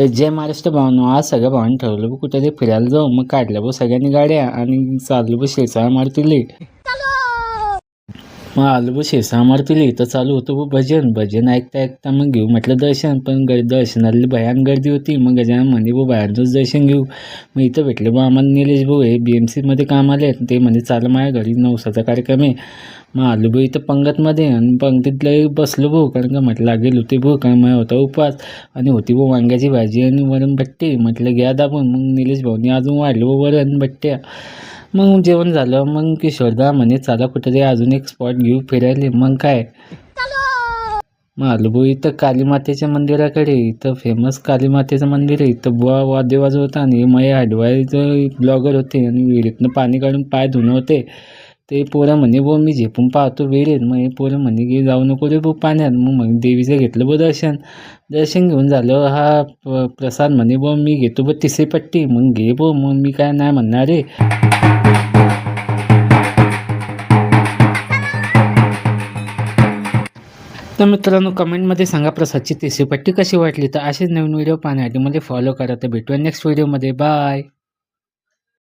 तर जय महाराष्ट्र भावांनो, आज सगळ्या भावांनी ठरवलं बघ कुठे फिरायला जाऊ. मग काढल्या बघ सगळ्यांनी गाड्या आणि चाललो बघ शेरसा मारतीले. मग आलो बघ शेरसा मारतीले तर चालू होतं बघ भजन ऐकता ऐकता मग घेऊ म्हटलं दर्शन. पण दर्शनातली भयान गर्दी होती. मग गजानन म्हणे भाऊ बाहेरचंच दर्शन घेऊ. मग इथं भेटले बघ आम्हाला निलेश भाऊ, हे BMC मध्ये काम आले. ते म्हणे चाल माझ्या घरी नवसाचा कार्यक्रम आहे. मग आलो भाऊ इथं पंगतमध्ये आणि पंगतीतलं बसलो भाऊ, कारण का म्हटलं लागेल होते भाऊ, कारण माझा होता उपास आणि होती भाऊ वांग्याची भाजी आणि वरण बट्टी. म्हटलं घ्या दाबून. मग निलेश भाऊनी अजून वाढलं भाऊ वरण बट्ट्या. मग जेवण झालं. मग किशोरदा म्हणे चला कुठं तरी अजून एक स्पॉट घेऊ फिरायला. मग काय मग आलो भाऊ इथं कालीमातेच्या मंदिराकडे. इथं फेमस कालीमातेचं मंदिर आहे. इथं बुवा वाद्य वाजवता आणि मय हडवायचं ब्लॉगर होते आणि विहिरीतनं पाणी काढून पाय धुणं होते. ते पोरं म्हणे भाऊ मी झेपून पाहतो विहिरीत. मग हे पोरं म्हणे की जाऊ नको रे भाऊ पाण्यात. मग देवीचं घेतलं भाऊ दर्शन घेऊन झालं. हा प्रसाद म्हणे भाऊ मी घेतो बघ तिसरी पट्टी. मग घे भाऊ. मग मी काय नाही म्हणणार रे. तर मित्रांनो कमेंटमध्ये सांगा प्रसादची तिसरी पट्टी कशी वाटली. तर असेच नवीन व्हिडिओ पाहण्यासाठी मला फॉलो करा. तर भेटूया नेक्स्ट व्हिडिओमध्ये. बाय.